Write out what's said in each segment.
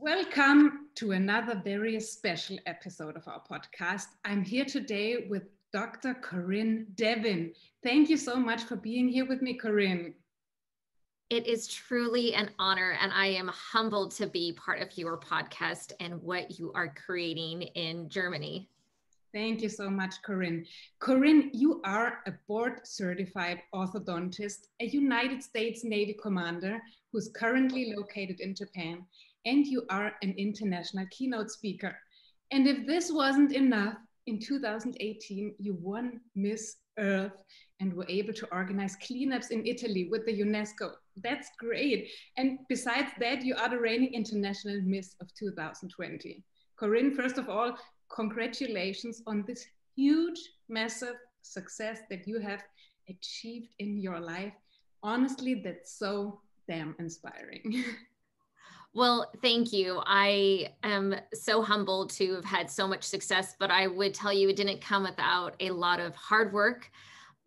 Welcome to another very special episode of our podcast. I'm here today with Dr. Corinne Devin. Thank you so much for being here with me, Corinne. It is truly an honor, and I am humbled to be part of your podcast and what you are creating in Germany. Thank you so much, Corinne. Corinne, you are a board-certified orthodontist, a United States Navy commander who's currently located in Japan, and you are an international keynote speaker. And if this wasn't enough, in 2018, you won Miss Earth and were able to organize cleanups in Italy with the UNESCO. That's great. And besides that, you are the reigning international Miss of 2020. Corinne, first of all, congratulations on this huge, massive success that you have achieved in your life. Honestly, that's so damn inspiring. Well, thank you. I am so humbled to have had so much success, but I would tell you it didn't come without a lot of hard work,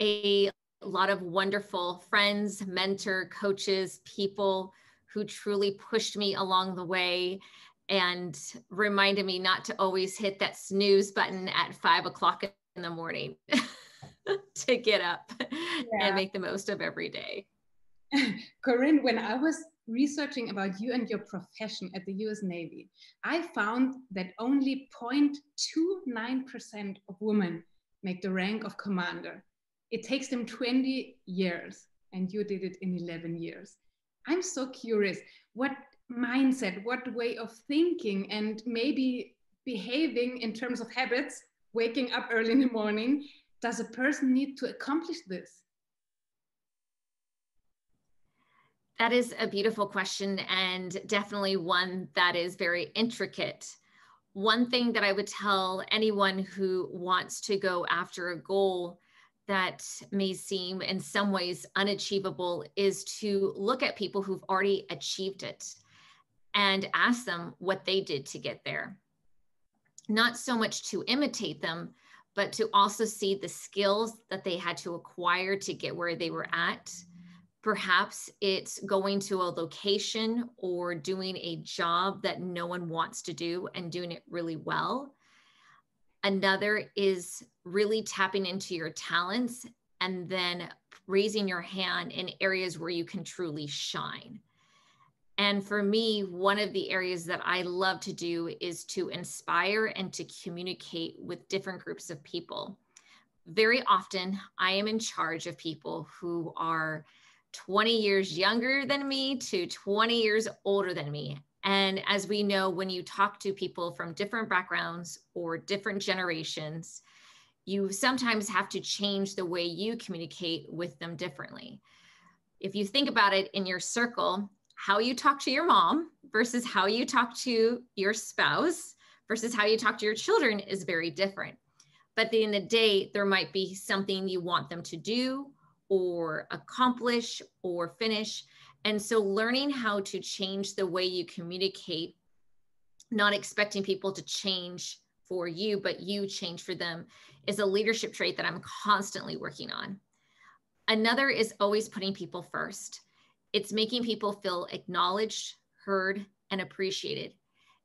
a lot of wonderful friends, mentor, coaches, people who truly pushed me along the way and reminded me not to always hit that snooze button at 5 o'clock in the morning to get up and make the most of every day. Corinne, when I was researching about you and your profession at the US Navy, I found that only 0.29% of women make the rank of commander. It takes them 20 years, and you did it in 11 years. I'm so curious, what mindset, what way of thinking and maybe behaving in terms of habits, waking up early in the morning, does a person need to accomplish this? That is a beautiful question, and definitely one that is very intricate. One thing that I would tell anyone who wants to go after a goal that may seem in some ways unachievable is to look at people who've already achieved it and ask them what they did to get there. Not so much to imitate them, but to also see the skills that they had to acquire to get where they were at. Perhaps it's going to a location or doing a job that no one wants to do and doing it really well. Another is really tapping into your talents and then raising your hand in areas where you can truly shine. And for me, one of the areas that I love to do is to inspire and to communicate with different groups of people. Very often, I am in charge of people who are 20 years younger than me to 20 years older than me. And as we know, when you talk to people from different backgrounds or different generations, you sometimes have to change the way you communicate with them differently. If you think about it in your circle, how you talk to your mom versus how you talk to your spouse versus how you talk to your children is very different. But at the end of the day, there might be something you want them to do or accomplish or finish. And so learning how to change the way you communicate, not expecting people to change for you, but you change for them, is a leadership trait that I'm constantly working on. Another is always putting people first. It's making people feel acknowledged, heard, and appreciated.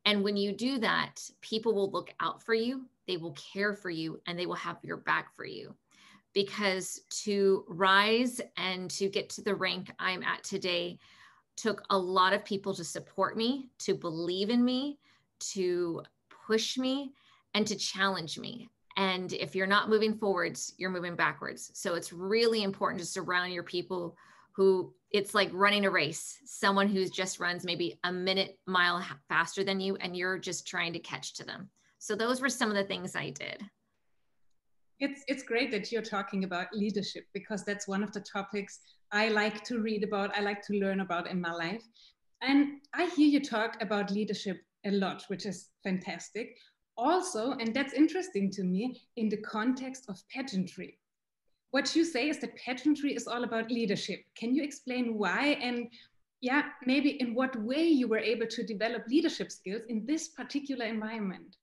And when you do that, people will look out for you, they will care for you, and they will have your back for you. Because to rise and to get to the rank I'm at today took a lot of people to support me, to believe in me, to push me, and to challenge me. And if you're not moving forwards, you're moving backwards. So it's really important to surround your people who, it's like running a race, someone who just runs maybe a mile faster than you, and you're just trying to catch to them. So those were some of the things I did. It's great that you're talking about leadership, because that's one of the topics I like to read about, I like to learn about in my life. And I hear you talk about leadership a lot, which is fantastic. Also, and that's interesting to me, in the context of pageantry. What you say is that pageantry is all about leadership. Can you explain why, and maybe in what way you were able to develop leadership skills in this particular environment?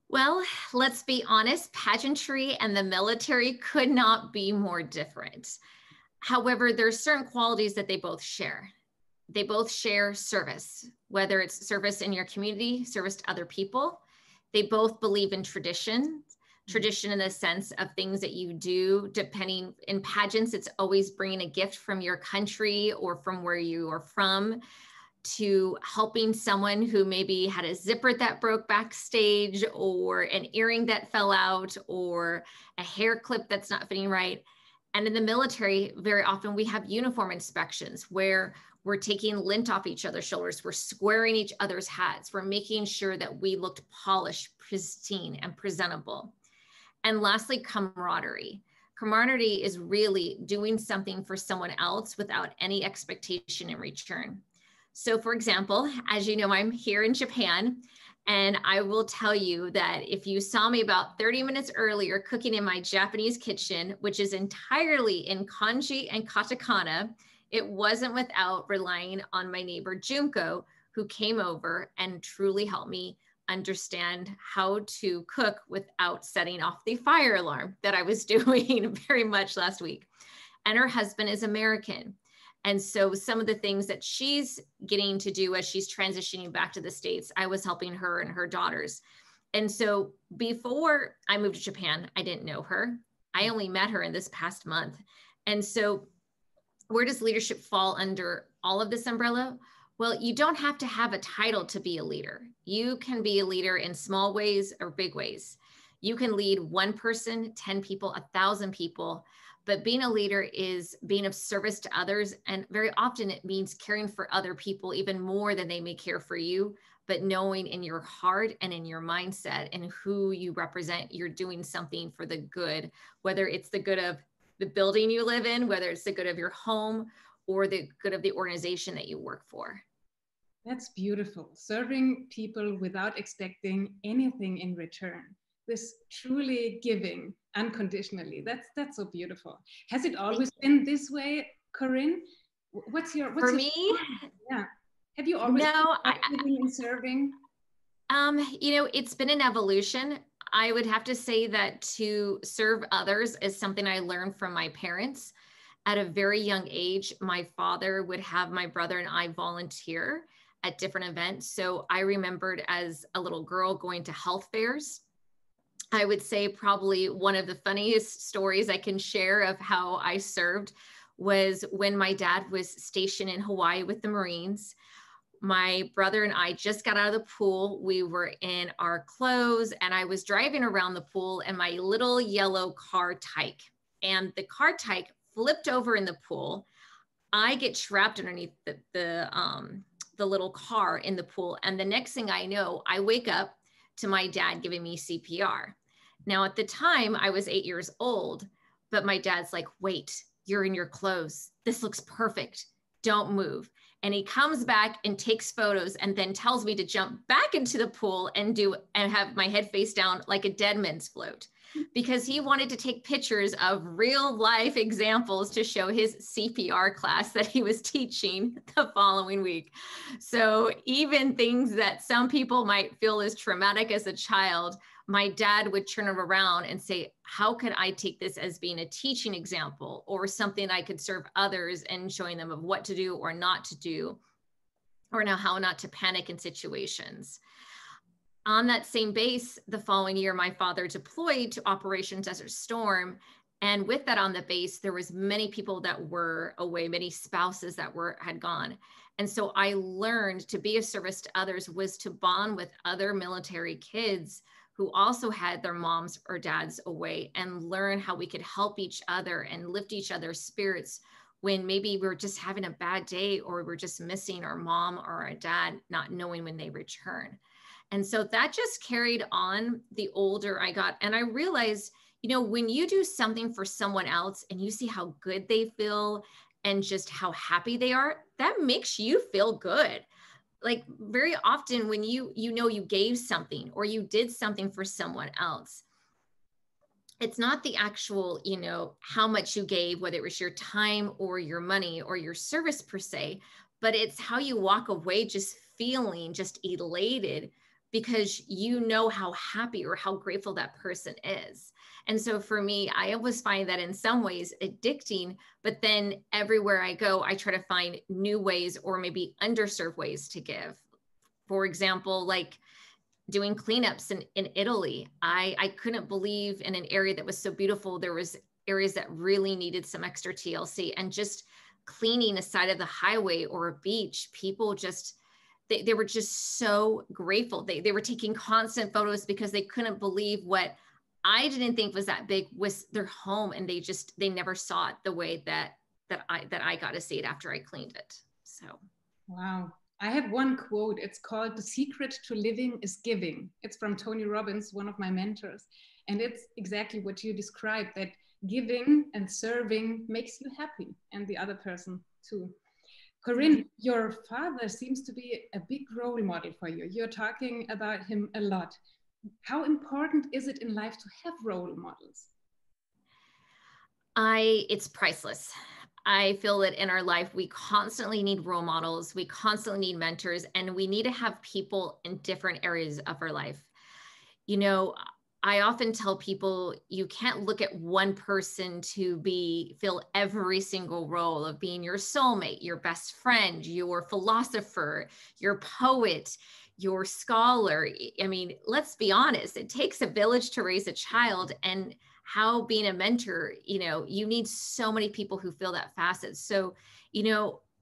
Well, let's be honest, pageantry and the military could not be more different. However, there are certain qualities that they both share. they both share service, whether it's service in your community, service to other people. They both believe in tradition in the sense of things that you do, depending in pageants, it's always bringing a gift from your country or from where you are from, to helping someone who maybe had a zipper that broke backstage, or an earring that fell out, or a hair clip that's not fitting right. And in the military, very often we have uniform inspections where we're taking lint off each other's shoulders, we're squaring each other's hats, we're making sure that we looked polished, pristine, and presentable. And lastly, camaraderie. Camaraderie is really doing something for someone else without any expectation in return. So for example, as you know, I'm here in Japan, and I will tell you that if you saw me about 30 minutes earlier cooking in my Japanese kitchen, which is entirely in kanji and katakana, it wasn't without relying on my neighbor Junko, who came over and truly helped me understand how to cook without setting off the fire alarm that I was doing very much last week. And her husband is American. And so some of the things that she's getting to do as she's transitioning back to the States, I was helping her and her daughters. And so before I moved to Japan, I didn't know her. I only met her in this past month. And so where does leadership fall under all of this umbrella? Well, you don't have to have a title to be a leader. You can be a leader in small ways or big ways. You can lead one person, 10 people, 1,000 people. But being a leader is being of service to others. And very often it means caring for other people even more than they may care for you, but knowing in your heart and in your mindset and who you represent, you're doing something for the good, whether it's the good of the building you live in, whether it's the good of your home or the good of the organization that you work for. That's beautiful. Serving people without expecting anything in return. This truly giving unconditionally. That's so beautiful. Has it always been this way, Corinne? What's your for me? story? Yeah. Have you always been giving and serving? It's been an evolution. I would have to say that to serve others is something I learned from my parents. At a very young age, my father would have my brother and I volunteer at different events. So I remembered as a little girl going to health fairs. I would say probably one of the funniest stories I can share of how I served was when my dad was stationed in Hawaii with the Marines. My brother and I just got out of the pool. We were in our clothes and I was driving around the pool in my little yellow car tyke, and the car tyke flipped over in the pool. I get trapped underneath the little car in the pool. And the next thing I know, I wake up to my dad giving me CPR. Now, at the time, I was 8 years old, but my dad's like, wait, you're in your clothes. This looks perfect. Don't move. And he comes back and takes photos and then tells me to jump back into the pool and have my head face down like a dead man's float, because he wanted to take pictures of real life examples to show his CPR class that he was teaching the following week. So even things that some people might feel as traumatic as a child, my dad would turn it around and say, how could I take this as being a teaching example or something I could serve others and showing them of what to do or not to do, or now how not to panic in situations. On that same base, the following year, my father deployed to Operation Desert Storm. And with that on the base, there was many people that were away, many spouses that had gone. And so I learned to be of service to others was to bond with other military kids who also had their moms or dads away, and learn how we could help each other and lift each other's spirits when maybe we were just having a bad day or we're just missing our mom or our dad, not knowing when they return. And so that just carried on the older I got. And I realized, when you do something for someone else and you see how good they feel and just how happy they are, that makes you feel good. Like very often when you gave something or you did something for someone else, it's not the actual, how much you gave, whether it was your time or your money or your service per se, but it's how you walk away just feeling just elated because you know how happy or how grateful that person is. And so for me, I always find that in some ways addicting, but then everywhere I go, I try to find new ways or maybe underserved ways to give. For example, like doing cleanups in Italy. I couldn't believe in an area that was so beautiful, there was areas that really needed some extra TLC, and just cleaning a side of the highway or a beach, people just, they were just so grateful. They were taking constant photos because they couldn't believe what I didn't think was that big was their home. And they never saw it the way that I got to see it after I cleaned it. So. Wow. I have one quote. It's called "The Secret to Living is Giving." It's from Tony Robbins, one of my mentors. And it's exactly what you described, that giving and serving makes you happy, and the other person too. Corinne, your father seems to be a big role model for you. You're talking about him a lot. How important is it in life to have role models? It's priceless. I feel that in our life, we constantly need role models, we constantly need mentors, and we need to have people in different areas of our life. You know, I often tell people you can't look at one person to fill every single role of being your soulmate, your best friend, your philosopher, your poet, your scholar. I mean, let's be honest, it takes a village to raise a child, and how being a mentor, you need so many people who fill that facet. So,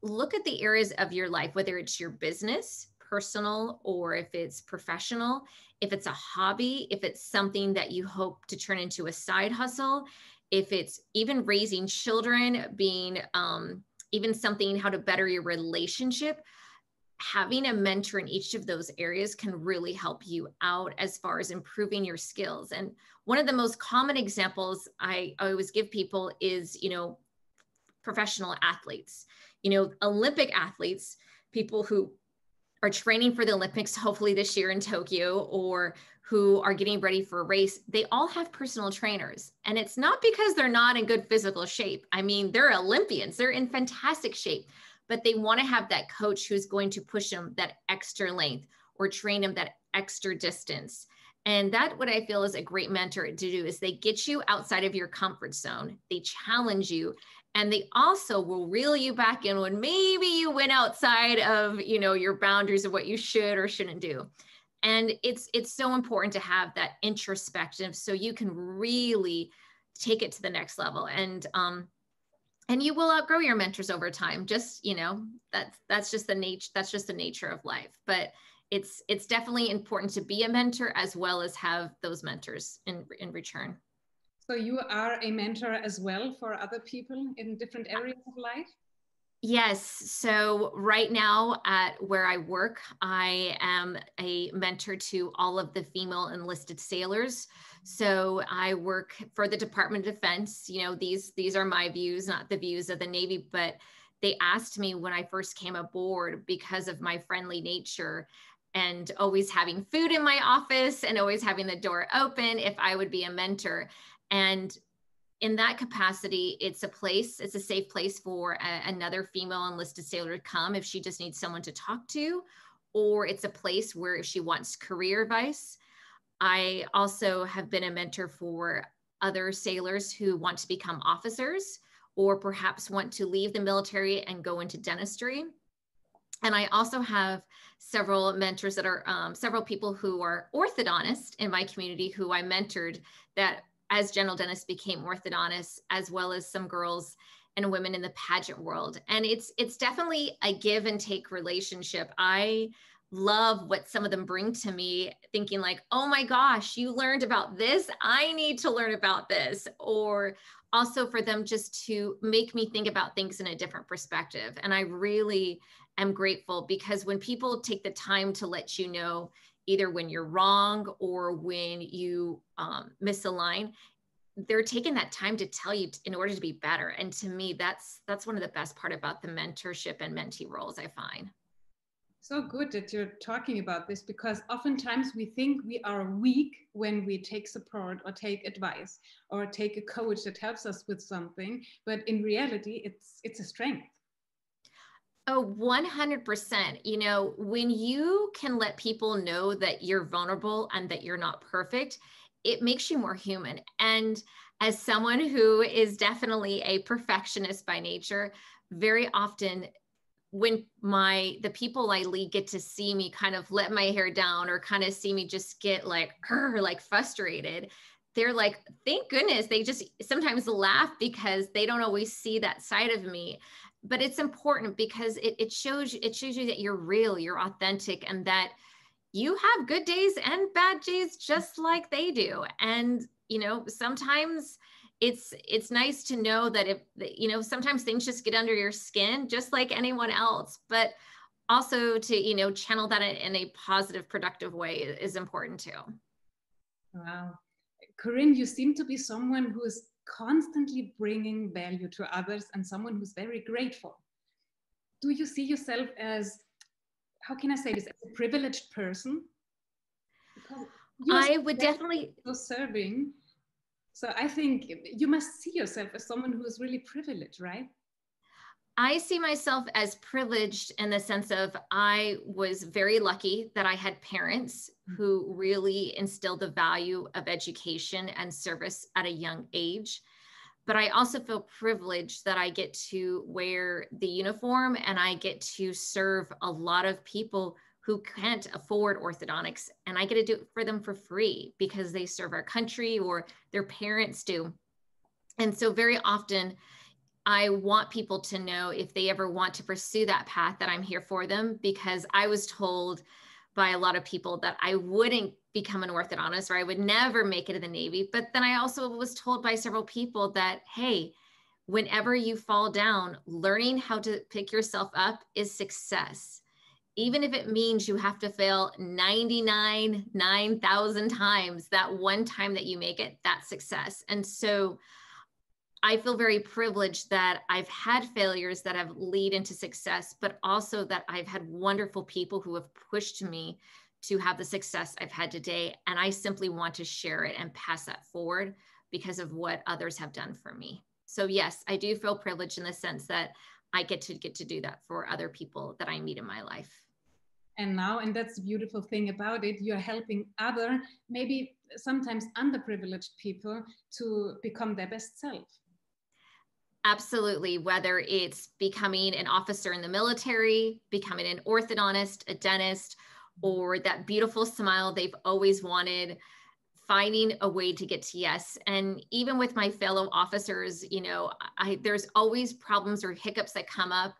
look at the areas of your life, whether it's your business, personal, or if it's professional, if it's a hobby, if it's something that you hope to turn into a side hustle, if it's even raising children, being even something, how to better your relationship. Having a mentor in each of those areas can really help you out as far as improving your skills. And one of the most common examples I always give people is, professional athletes, Olympic athletes, people who are training for the Olympics, hopefully this year in Tokyo, or who are getting ready for a race. They all have personal trainers. And it's not because they're not in good physical shape. I mean, they're Olympians, they're in fantastic shape, but they want to have that coach who's going to push them that extra length or train them that extra distance. And that, what I feel is a great mentor to do, is they get you outside of your comfort zone. They challenge you, and they also will reel you back in when maybe you went outside of, your boundaries of what you should or shouldn't do. And it's so important to have that introspective so you can really take it to the next level. And you will outgrow your mentors over time. Just, that's just the nature of life. But it's definitely important to be a mentor as well as have those mentors in return. So you are a mentor as well for other people in different areas of life? Yes. So right now at where I work, I am a mentor to all of the female enlisted sailors. So I work for the Department of Defense. These are my views, not the views of the Navy, but they asked me when I first came aboard, because of my friendly nature and always having food in my office and always having the door open, if I would be a mentor. And in that capacity, it's a safe place for another female enlisted sailor to come if she just needs someone to talk to, or it's a place where if she wants career advice. I also have been a mentor for other sailors who want to become officers, or perhaps want to leave the military and go into dentistry. And I also have several mentors that are several people who are orthodontists in my community who I mentored, that as general dentists became orthodontists, as well as some girls and women in the pageant world. And it's definitely a give and take relationship. I love what some of them bring to me, thinking like, oh my gosh, you learned about this, I need to learn about this. Or also for them just to make me think about things in a different perspective. And I really am grateful, because when people take the time to let you know, either when you're wrong or when you misalign, they're taking that time to tell you in order to be better. And to me, that's one of the best part about the mentorship and mentee roles, I find. So good that you're talking about this, because oftentimes we think we are weak when we take support or take advice or take a coach that helps us with something, but in reality, it's a strength. Oh, 100%. You know, when you can let people know that you're vulnerable and that you're not perfect, it makes you more human. And as someone who is definitely a perfectionist by nature, very often when the people I lead get to see me kind of let my hair down or kind of see me just get like frustrated, they're like, thank goodness. They just sometimes laugh because they don't always see that side of me. But it's important because it shows you that you're real, you're authentic, and that you have good days and bad days just like they do. And, you know, sometimes it's nice to know that if, you know, sometimes things just get under your skin just like anyone else, but also to, you know, channel that in a positive, productive way is important too. Wow. Corinne, you seem to be someone who is constantly bringing value to others and someone who's very grateful. Do you see yourself as, how can I say this, as a privileged person? Because I would definitely serving. So I think you must see yourself as someone who is really privileged, right? I see myself as privileged in the sense of I was very lucky that I had parents who really instilled the value of education and service at a young age. But I also feel privileged that I get to wear the uniform and I get to serve a lot of people who can't afford orthodontics. And I get to do it for them for free because they serve our country or their parents do. And so very often, I want people to know if they ever want to pursue that path that I'm here for them, because I was told by a lot of people that I wouldn't become an orthodontist or I would never make it in the Navy. But then I also was told by several people that, hey, whenever you fall down, learning how to pick yourself up is success. Even if it means you have to fail 9,000 times, that one time that you make it, that's success. And so I feel very privileged that I've had failures that have lead into success, but also that I've had wonderful people who have pushed me to have the success I've had today. And I simply want to share it and pass that forward because of what others have done for me. So yes, I do feel privileged in the sense that I get to do that for other people that I meet in my life. And now, and that's the beautiful thing about it, you're helping other, maybe sometimes underprivileged people to become their best self. Absolutely. Whether it's becoming an officer in the military, becoming an orthodontist, a dentist, or that beautiful smile they've always wanted, finding a way to get to yes. And even with my fellow officers, you know, there's always problems or hiccups that come up.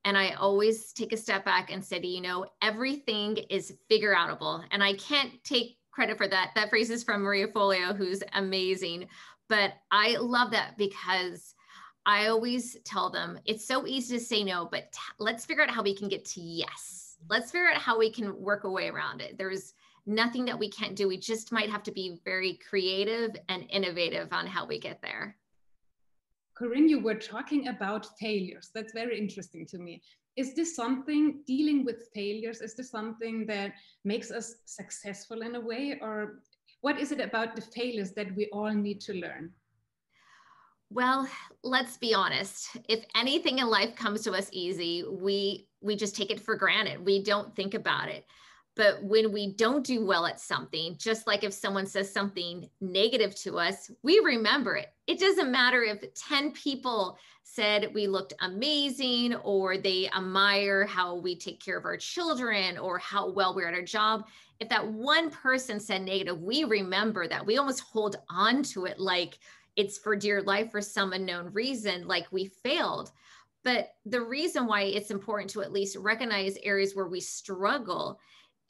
And I always take a step back and say, you know, everything is figure outable. And I can't take credit for that. That phrase is from Maria Folio, who's amazing. But I love that because I always tell them it's so easy to say no, but let's figure out how we can get to yes. Let's figure out how we can work a way around it. There's nothing that we can't do. We just might have to be very creative and innovative on how we get there. Corinne, you were talking about failures. That's very interesting to me. Is this something, dealing with failures, is this something that makes us successful in a way? Or what is it about the failures that we all need to learn? Well, let's be honest. If anything in life comes to us easy, we just take it for granted. We don't think about it. But when we don't do well at something, just like if someone says something negative to us, we remember it. It doesn't matter if 10 people said we looked amazing or they admire how we take care of our children or how well we're at our job. If that one person said negative, we remember that. We almost hold on to it like it's for dear life for some unknown reason, like we failed. But the reason why it's important to at least recognize areas where we struggle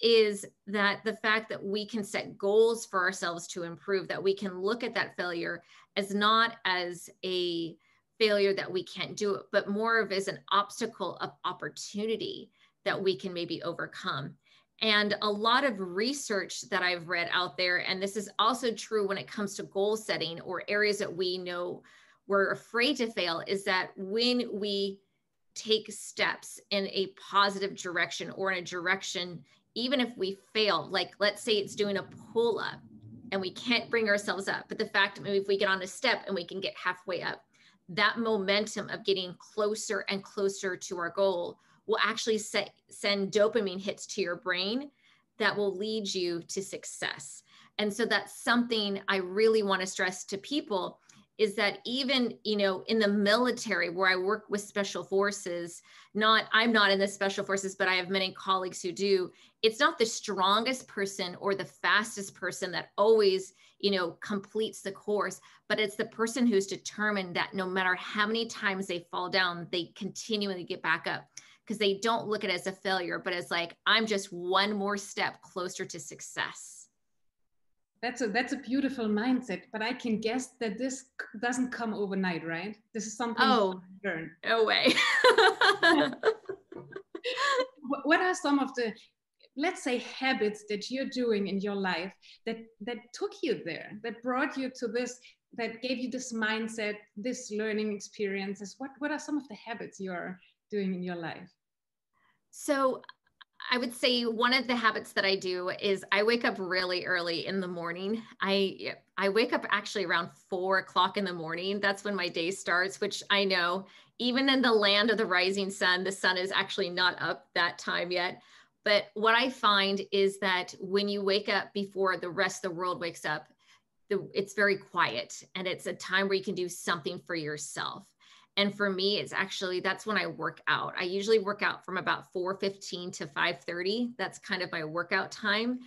is that the fact that we can set goals for ourselves to improve, that we can look at that failure as not as a failure that we can't do it, but more of as an obstacle of opportunity that we can maybe overcome. And a lot of research that I've read out there, and this is also true when it comes to goal setting or areas that we know we're afraid to fail, is that when we take steps in a positive direction or in a direction, even if we fail, like let's say it's doing a pull-up and we can't bring ourselves up, but the fact maybe if we get on a step and we can get halfway up, that momentum of getting closer and closer to our goal will actually send dopamine hits to your brain that will lead you to success. And so that's something I really want to stress to people, is that even, in the military where I work with special forces, I'm not in the special forces, but I have many colleagues who do. It's not the strongest person or the fastest person that always, completes the course, but it's the person who's determined that no matter how many times they fall down, they continually get back up, because they don't look at it as a failure, but as like, I'm just one more step closer to success. That's a beautiful mindset, but I can guess that this doesn't come overnight, right? This is something you learn. No way. What are some of the, let's say, habits that you're doing in your life that took you there, that brought you to this, that gave you this mindset, this learning experiences? What are some of the habits you're doing in your life? So I would say one of the habits that I do is I wake up really early in the morning. I wake up actually around 4 o'clock in the morning. That's when my day starts, which I know even in the land of the rising sun, the sun is actually not up that time yet. But what I find is that when you wake up before the rest of the world wakes up, it's very quiet, and it's a time where you can do something for yourself. And for me, it's actually, that's when I work out. I usually work out from about 4:15 to 5:30. That's kind of my workout time.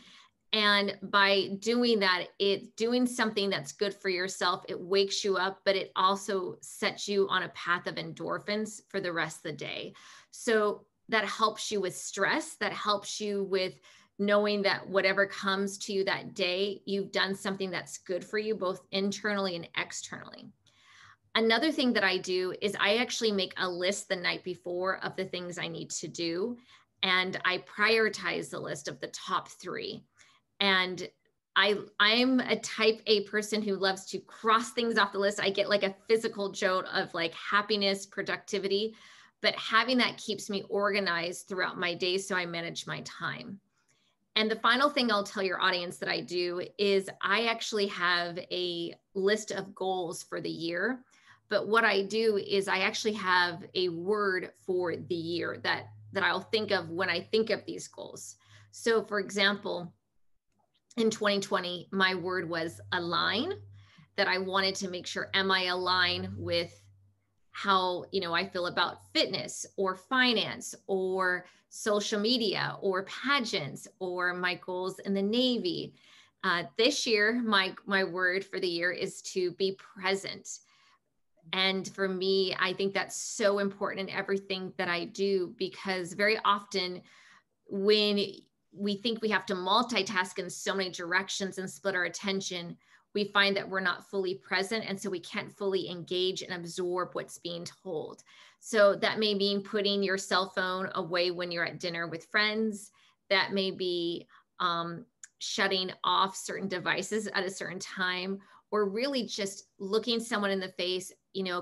And by doing that, it's doing something that's good for yourself. It wakes you up, but it also sets you on a path of endorphins for the rest of the day. So that helps you with stress, that helps you with knowing that whatever comes to you that day, you've done something that's good for you, both internally and externally. Another thing that I do is I actually make a list the night before of the things I need to do. And I prioritize the list of the top 3. And I'm a type A person who loves to cross things off the list. I get like a physical jolt of like happiness, productivity, but having that keeps me organized throughout my day so I manage my time. And the final thing I'll tell your audience that I do is I actually have a list of goals for the year. But what I do is I actually have a word for the year that I'll think of when I think of these goals. So for example, in 2020, my word was align, that I wanted to make sure, am I aligned with how, I feel about fitness or finance or social media or pageants or my goals in the Navy. This year, my word for the year is to be present. And for me, I think that's so important in everything that I do, because very often when we think we have to multitask in so many directions and split our attention, we find that we're not fully present. And so we can't fully engage and absorb what's being told. So that may mean putting your cell phone away when you're at dinner with friends. That may be shutting off certain devices at a certain time, or really just looking someone in the face,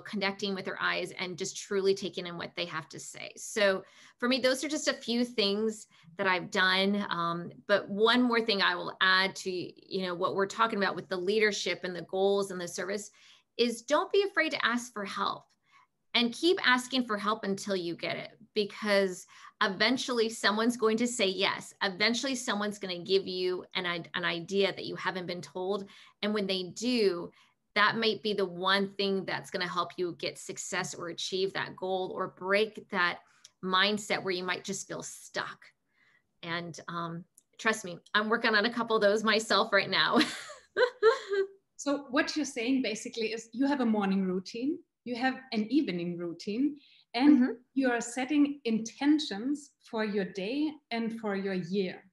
connecting with their eyes and just truly taking in what they have to say. So for me, those are just a few things that I've done. But one more thing I will add to, what we're talking about with the leadership and the goals and the service is don't be afraid to ask for help, and keep asking for help until you get it, because eventually someone's going to say yes. Eventually someone's going to give you an idea that you haven't been told. And when they do, that might be the one thing that's going to help you get success or achieve that goal or break that mindset where you might just feel stuck. And trust me, I'm working on a couple of those myself right now. So what you're saying basically is you have a morning routine, you have an evening routine, and you are setting intentions for your day and for your year.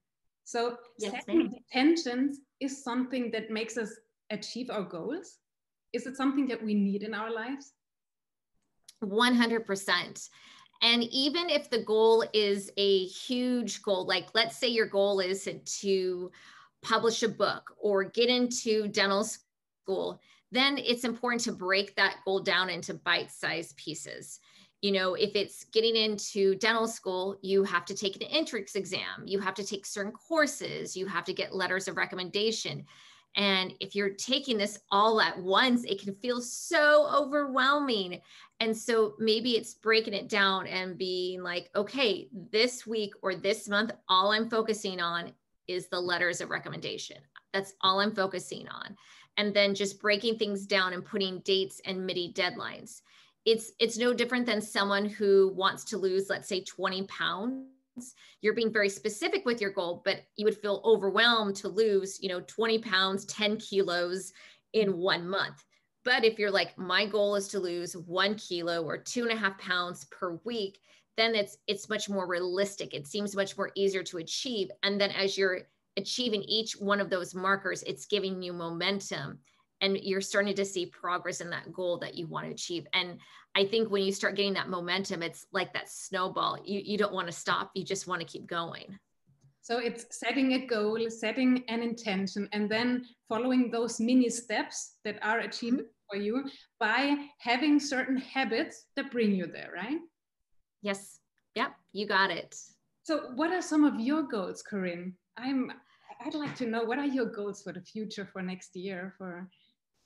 So setting intentions is something that makes us achieve our goals. Is it something that we need in our lives? 100%. And even if the goal is a huge goal, like let's say your goal is to publish a book or get into dental school, then it's important to break that goal down into bite-sized pieces. If it's getting into dental school, you have to take an entrance exam, you have to take certain courses, you have to get letters of recommendation. And if you're taking this all at once, it can feel so overwhelming. And so maybe it's breaking it down and being like, okay, this week or this month, all I'm focusing on is the letters of recommendation. That's all I'm focusing on. And then just breaking things down and putting dates and midi deadlines. It's no different than someone who wants to lose, let's say, 20 pounds. You're being very specific with your goal, but you would feel overwhelmed to lose, 20 pounds, 10 kilos in 1 month. But if you're like, my goal is to lose 1 kilo or 2.5 pounds per week, then it's much more realistic. It seems much more easier to achieve. And then as you're achieving each one of those markers, it's giving you momentum and you're starting to see progress in that goal that you want to achieve. And I think when you start getting that momentum, it's like that snowball. You don't want to stop. You just want to keep going. So it's setting a goal, setting an intention, and then following those mini steps that are achievable for you by having certain habits that bring you there, right? Yes. Yep. You got it. So what are some of your goals, Corinne? I'd like to know, what are your goals for the future, for next year, for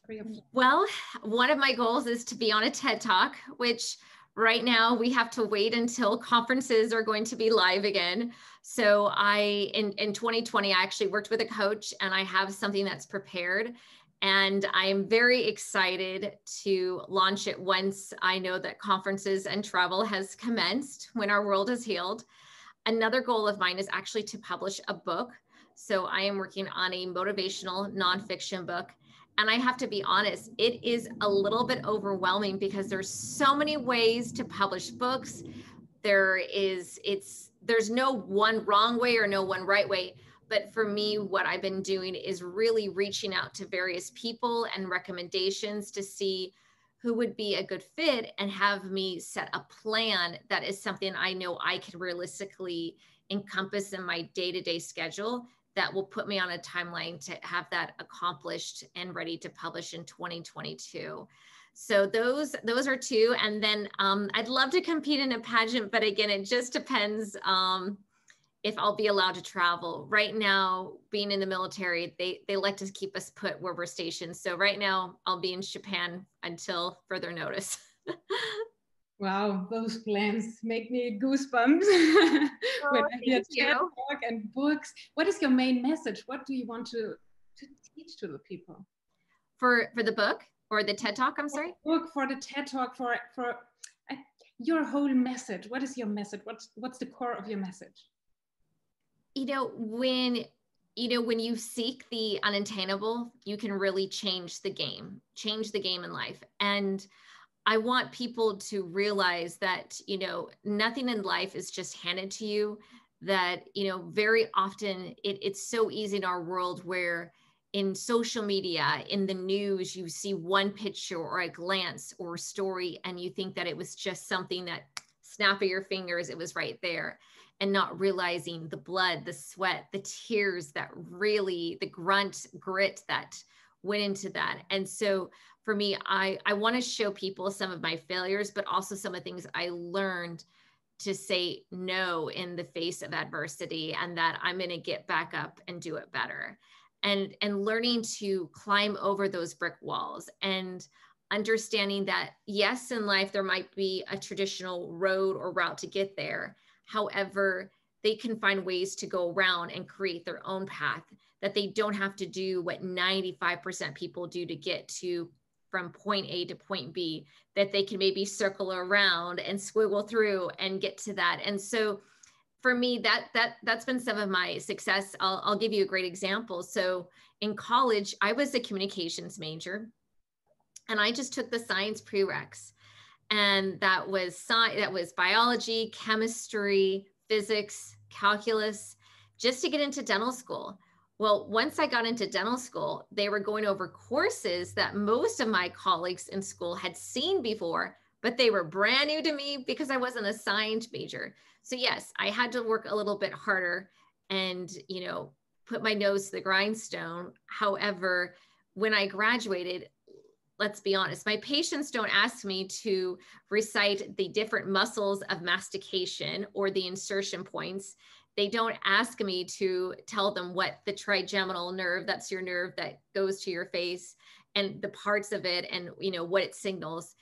your... Well, one of my goals is to be on a TED Talk, which right now we have to wait until conferences are going to be live again. So in 2020, I actually worked with a coach and I have something that's prepared. And I am very excited to launch it once I know that conferences and travel has commenced, when our world is healed. Another goal of mine is actually to publish a book. So I am working on a motivational nonfiction book. And I have to be honest, it is a little bit overwhelming because there's so many ways to publish books. There's no one wrong way or no one right way. But for me, what I've been doing is really reaching out to various people and recommendations to see who would be a good fit and have me set a plan that is something I know I can realistically encompass in my day-to-day schedule that will put me on a timeline to have that accomplished and ready to publish in 2022. So those are two. And then I'd love to compete in a pageant, but again, it just depends if I'll be allowed to travel. Right now, being in the military, they like to keep us put where we're stationed. So right now I'll be in Japan until further notice. Wow, those plans make me goosebumps. When I hear TED Talk and books. What is your main message? What do you want to teach to the people? For the book or the TED Talk, I'm sorry? Book, for the TED Talk, for your whole message. What is your message? What's the core of your message? When you seek the unattainable, you can really change the game in life. And I want people to realize that, nothing in life is just handed to you, that, very often it's so easy in our world where in social media, in the news, you see one picture or a glance or a story, and you think that it was just something that snap of your fingers, it was right there, and not realizing the blood, the sweat, the tears, that really, the grit that went into that. And so for me, I want to show people some of my failures, but also some of the things I learned to say no in the face of adversity, and that I'm going to get back up and do it better. And learning to climb over those brick walls, and understanding that yes, in life, there might be a traditional road or route to get there. However, they can find ways to go around and create their own path, that they don't have to do what 95% people do to get to from point A to point B, that they can maybe circle around and squiggle through and get to that. And so for me, that's been some of my success. I'll give you a great example. So in college, I was a communications major, and I just took the science prereqs. And that was biology, chemistry, physics, calculus, just to get into dental school. Well, once I got into dental school, they were going over courses that most of my colleagues in school had seen before, but they were brand new to me because I wasn't a science major. So yes, I had to work a little bit harder and, put my nose to the grindstone. However, when I graduated, let's be honest, my patients don't ask me to recite the different muscles of mastication or the insertion points. they don't ask me to tell them what the trigeminal nerve, that's your nerve that goes to your face, and the parts of it, and what it signals.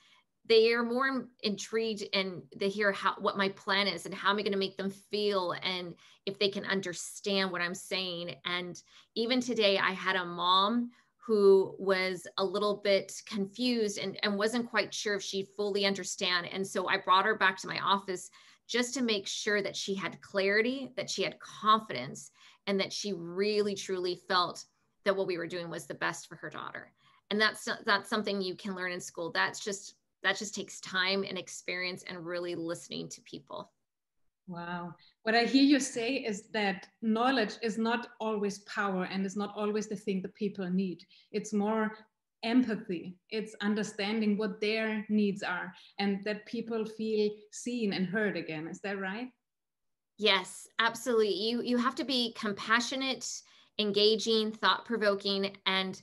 They are more intrigued, and they hear what my plan is and how am I going to make them feel, and if they can understand what I'm saying. And even today, I had a mom who was a little bit confused and wasn't quite sure if she fully understand. And so I brought her back to my office just to make sure that she had clarity, that she had confidence, and that she really, truly felt that what we were doing was the best for her daughter. And that's something you can learn in school. That just takes time and experience and really listening to people. Wow. What I hear you say is that knowledge is not always power and is not always the thing that people need. It's more empathy. It's understanding what their needs are and that people feel seen and heard again. Is that right? Yes, absolutely. You have to be compassionate, engaging, thought-provoking, and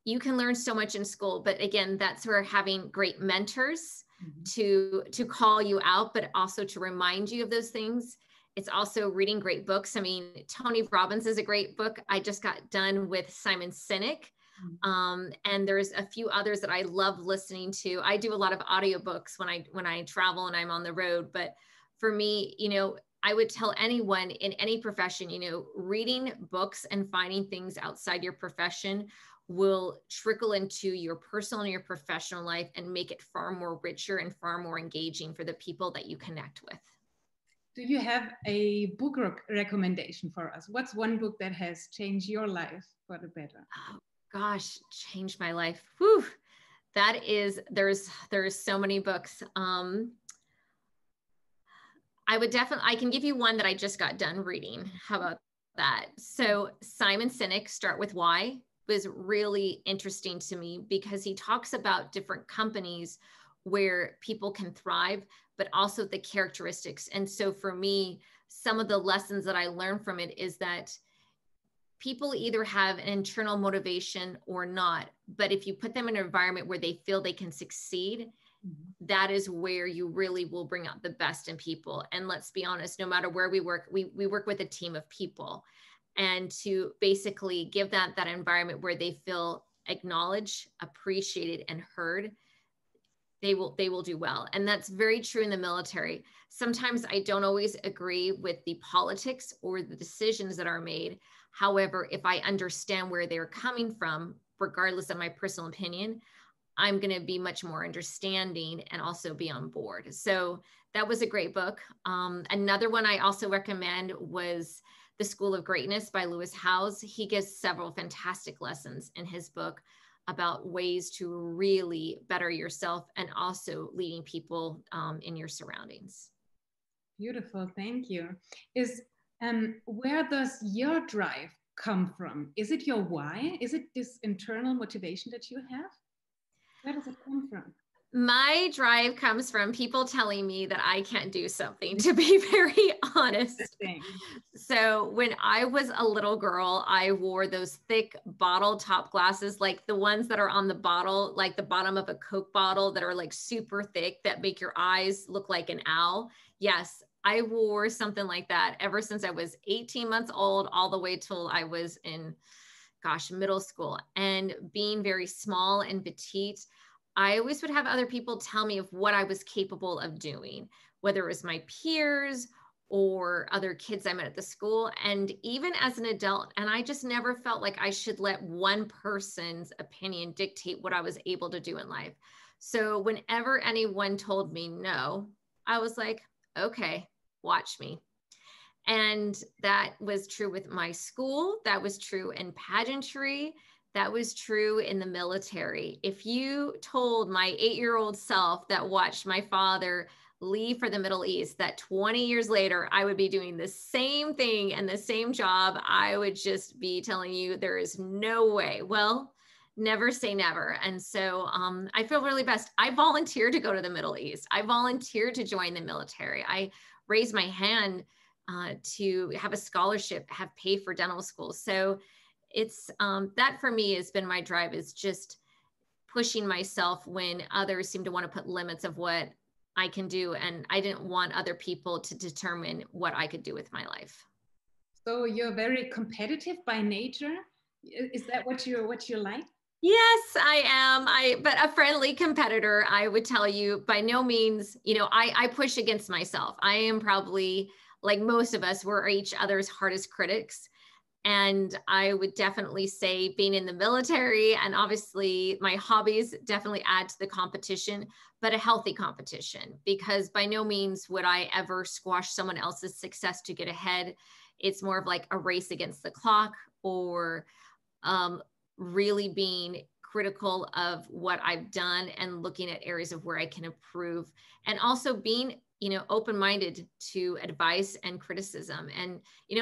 you can learn so much in school. But again, that's where having great mentors to call you out, but also to remind you of those things. It's also reading great books. I mean, Tony Robbins is a great book. I just got done with Simon Sinek. And there's a few others that I love listening to. I do a lot of audiobooks when I travel and I'm on the road. But for me, I would tell anyone in any profession, reading books and finding things outside your profession will trickle into your personal and your professional life and make it far more richer and far more engaging for the people that you connect with. Do you have a book recommendation for us? What's one book that has changed your life for the better? Oh, gosh, changed my life. Whew. There's so many books. I can give you one that I just got done reading. How about that? So Simon Sinek, Start With Why, was really interesting to me because he talks about different companies where people can thrive, but also the characteristics. And so for me, some of the lessons that I learned from it is that people either have an internal motivation or not, but if you put them in an environment where they feel they can succeed, that is where you really will bring out the best in people. And let's be honest, no matter where we work with a team of people. And to basically give that environment where they feel acknowledged, appreciated, and heard, they will do well. And that's very true in the military. Sometimes I don't always agree with the politics or the decisions that are made. However, if I understand where they're coming from, regardless of my personal opinion, I'm going to be much more understanding and also be on board. So that was a great book. Another one I also recommend was The School of Greatness by Lewis Howes. He gives several fantastic lessons in his book about ways to really better yourself and also leading people in your surroundings. Beautiful, thank you. Where does your drive come from? Is it your why? Is it this internal motivation that you have? Where does it come from? My drive comes from people telling me that I can't do something, to be very honest. So when I was a little girl, I wore those thick bottle top glasses, like the ones that are on the bottle, like the bottom of a Coke bottle, that are like super thick, that make your eyes look like an owl. Yes, I wore something like that ever since I was 18 months old, all the way till I was in, middle school. And being very small and petite, I always would have other people tell me of what I was capable of doing, whether it was my peers or other kids I met at the school, and even as an adult. And I just never felt like I should let one person's opinion dictate what I was able to do in life. So whenever anyone told me no, I was like, okay, watch me. And that was true with my school. That was true in pageantry. That was true in the military. If you told my 8-year-old self that watched my father leave for the Middle East, that 20 years later, I would be doing the same thing and the same job, I would just be telling you there is no way. Well, never say never. And so I feel really blessed. I volunteered to go to the Middle East. I volunteered to join the military. I raised my hand to have a scholarship, have paid for dental school. So it's that for me has been my drive, is just pushing myself when others seem to want to put limits of what I can do. And I didn't want other people to determine what I could do with my life. So you're very competitive by nature. Is that what you like? Yes, I am. But a friendly competitor, I would tell you, by no means, I push against myself. I am probably, like most of us, we're each other's hardest critics. And I would definitely say being in the military and obviously my hobbies definitely add to the competition, but a healthy competition, because by no means would I ever squash someone else's success to get ahead. It's more of like a race against the clock, or really being critical of what I've done and looking at areas of where I can improve, and also being, open-minded to advice and criticism. And,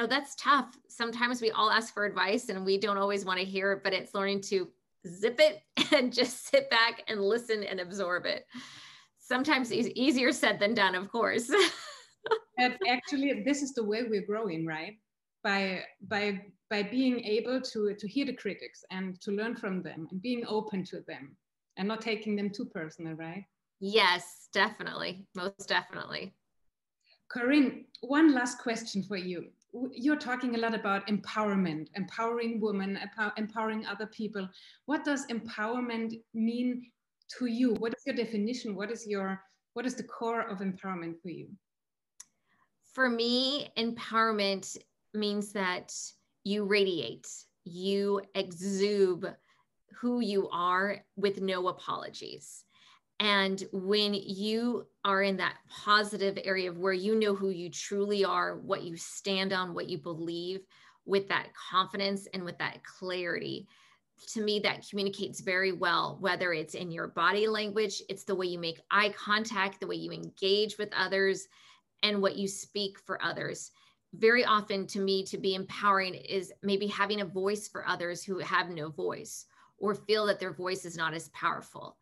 that's tough. Sometimes we all ask for advice and we don't always want to hear it, but it's learning to zip it and just sit back and listen and absorb it. Sometimes easier said than done, of course. And actually, this is the way we're growing, right? By being able to hear the critics and to learn from them and being open to them and not taking them too personal, right? Yes, definitely. Most definitely. Corinne, one last question for you. You're talking a lot about empowerment, empowering women, empowering other people. What does empowerment mean to you? What is your definition? What is the core of empowerment for you? For me, empowerment means that you radiate, you exude who you are with no apologies. And when you are in that positive area of where you know who you truly are, what you stand on, what you believe, with that confidence and with that clarity, to me, that communicates very well, whether it's in your body language, it's the way you make eye contact, the way you engage with others, and what you speak for others. Very often, to me, to be empowering is maybe having a voice for others who have no voice or feel that their voice is not as powerful.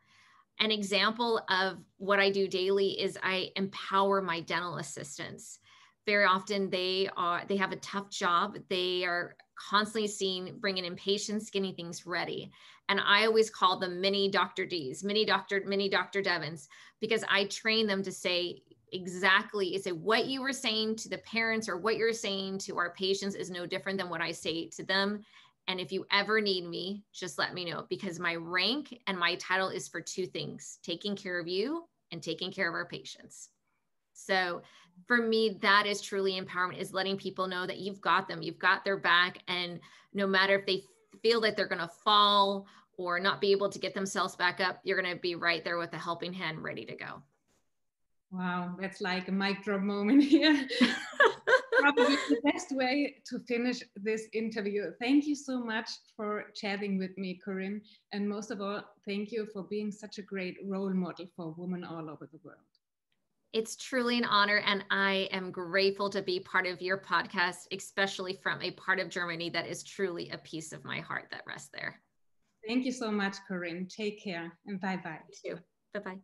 An example of what I do daily is I empower my dental assistants. Very often they have a tough job. They are constantly bringing in patients, getting things ready. And I always call them mini Dr. Ds, mini Dr. Devins, because I train them to say exactly, what you were saying to the parents or what you're saying to our patients is no different than what I say to them. And if you ever need me, just let me know, because my rank and my title is for two things: taking care of you and taking care of our patients. So for me, that is truly empowerment, is letting people know that you've got them, you've got their back. And no matter if they feel that they're going to fall or not be able to get themselves back up, you're going to be right there with a helping hand ready to go. Wow, that's like a mic drop moment here. Probably the best way to finish this interview. Thank you so much for chatting with me, Corinne. And most of all, thank you for being such a great role model for women all over the world. It's truly an honor, and I am grateful to be part of your podcast, especially from a part of Germany that is truly a piece of my heart that rests there. Thank you so much, Corinne. Take care and bye-bye. You too. Bye-bye.